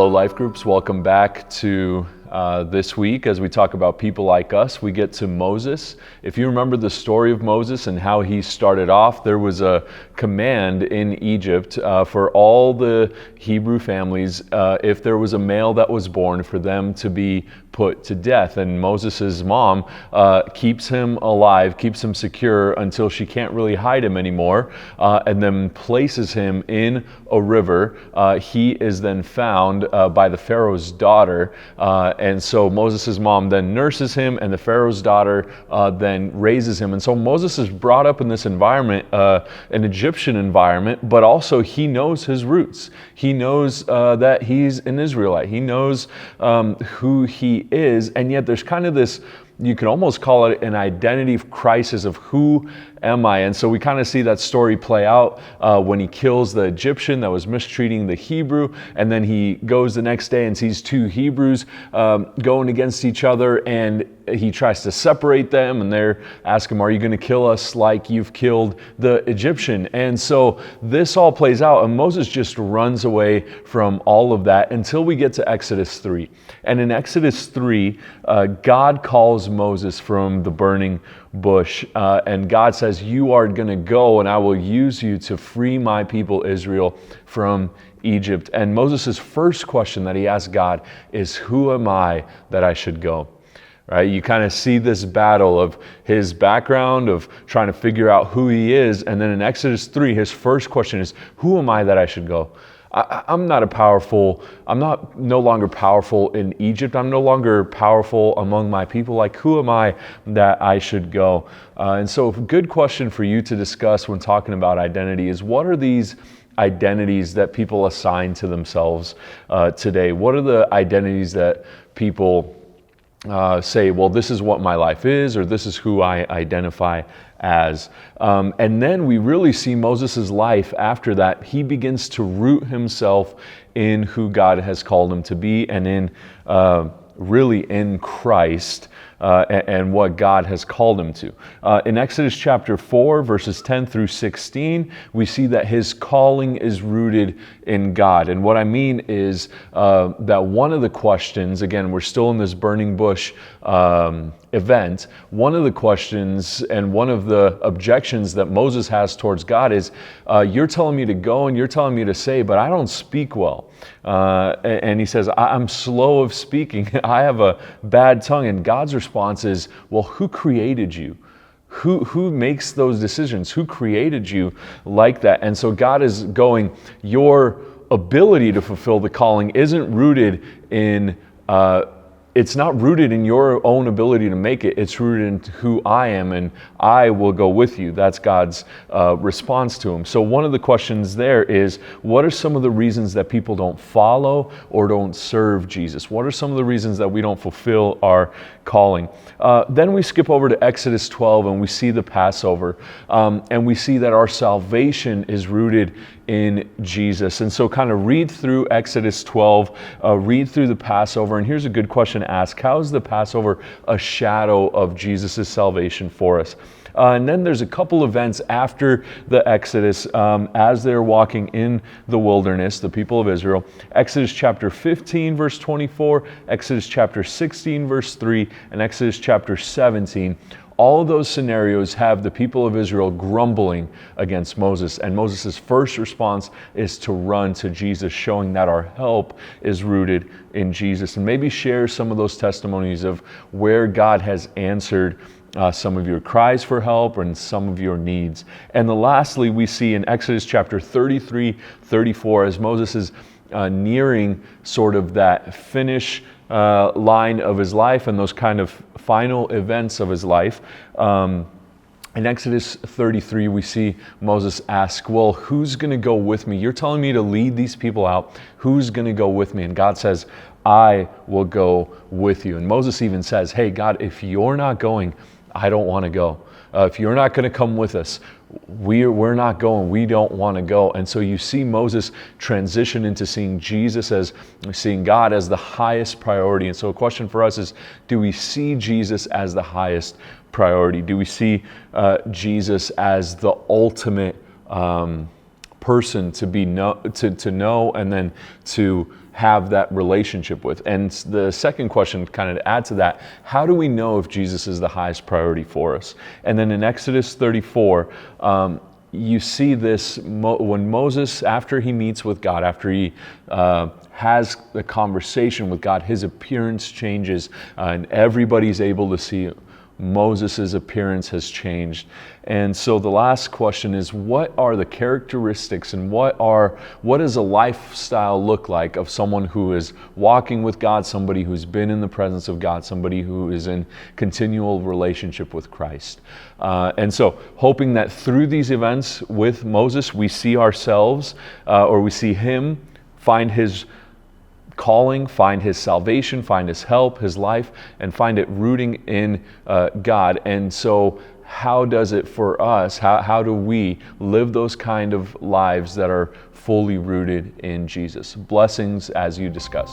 Hello, Life Groups. Welcome back to this week as we talk about people like us. We get to Moses. If you remember the story of Moses and how he started off, there was a command in Egypt for all the Hebrew families, if there was a male that was born, for them to be put to death. And Moses' mom keeps him alive, keeps him secure until she can't really hide him anymore, and then places him in a river. He is then found by the Pharaoh's daughter, and so Moses' mom then nurses him, and the Pharaoh's daughter then raises him. And so Moses is brought up in this environment, an Egyptian environment, but also he knows his roots. He knows that he's an Israelite. He knows who he is, and yet there's kind of this, you could almost call it an identity crisis of who am I? And so we kind of see that story play out when he kills the Egyptian that was mistreating the Hebrew, and then he goes the next day and sees two Hebrews going against each other, and he tries to separate them, and they're asking him, are you going to kill us like you've killed the Egyptian? And so this all plays out, and Moses just runs away from all of that until we get to Exodus 3. And in Exodus 3, God calls Moses from the burning bush, and God says, you are going to go and I will use you to free my people Israel from Egypt. And Moses' first question that he asks God is, who am I that I should go? Right? You kind of see this battle of his background, of trying to figure out who he is. And then in Exodus 3, his first question is, who am I that I should go? I'm no longer powerful in Egypt. I'm no longer powerful among my people. Like, who am I that I should go? And so a good question for you to discuss when talking about identity is, what are these identities that people assign to themselves today? What are the identities that people say, well, this is what my life is, or this is who I identify as. And then we really see Moses' life after that. He begins to root himself in who God has called him to be, and in really in Christ and what God has called him to. In Exodus chapter 4, verses 10 through 16, we see that his calling is rooted in God. And what I mean is that one of the questions, again, we're still in this burning bush event, one of the questions and one of the objections that Moses has towards God is, you're telling me to go and you're telling me to say, but I don't speak well. And he says, I'm slow of speaking. I have a bad tongue. And God's response is, well, who created you? Who makes those decisions? Who created you like that? And so God is going, your ability to fulfill the calling isn't rooted in it's not rooted in your own ability to make it. It's rooted in who I am, and I will go with you. That's God's response to him. So one of the questions there is, what are some of the reasons that people don't follow or don't serve Jesus? What are some of the reasons that we don't fulfill our calling? Then we skip over to Exodus 12, and we see the Passover, and we see that our salvation is rooted in Jesus. And so kind of read through Exodus 12, read through the Passover, and here's a good question to ask. How is the Passover a shadow of Jesus' salvation for us? And then there's a couple events after the Exodus as they're walking in the wilderness, the people of Israel. Exodus chapter 15, verse 24, Exodus chapter 16, verse 3, and Exodus chapter 17. All of those scenarios have the people of Israel grumbling against Moses, and Moses' first response is to run to Jesus, showing that our help is rooted in Jesus. And maybe share some of those testimonies of where God has answered some of your cries for help and some of your needs. And then lastly, we see in Exodus chapter 33, 34, as Moses is nearing sort of that finish line of his life and those kind of final events of his life. In Exodus 33, we see Moses ask, well, who's going to go with me? You're telling me to lead these people out. Who's going to go with me? And God says, I will go with you. And Moses even says, hey, God, if you're not going, I don't want to go. If you're not going to come with us, we're not going. We don't want to go. And so you see Moses transition into seeing seeing God as the highest priority. And so a question for us is, do we see Jesus as the highest priority? Do we see Jesus as the ultimate person to know and then to have that relationship with. And the second question, kind of to add to that, how do we know if Jesus is the highest priority for us? And then in Exodus 34, you see this when Moses, after he meets with God, after he has a conversation with God, his appearance changes, and everybody's able to see Moses' appearance has changed. And so the last question is, what are the characteristics and what does a lifestyle look like of someone who is walking with God, somebody who's been in the presence of God, somebody who is in continual relationship with Christ? And so hoping that through these events with Moses, we see ourselves, or we see him find his calling, find his salvation, find his help, his life, and find it rooting in God. And so how does it for us, how do we live those kind of lives that are fully rooted in Jesus? Blessings as you discuss.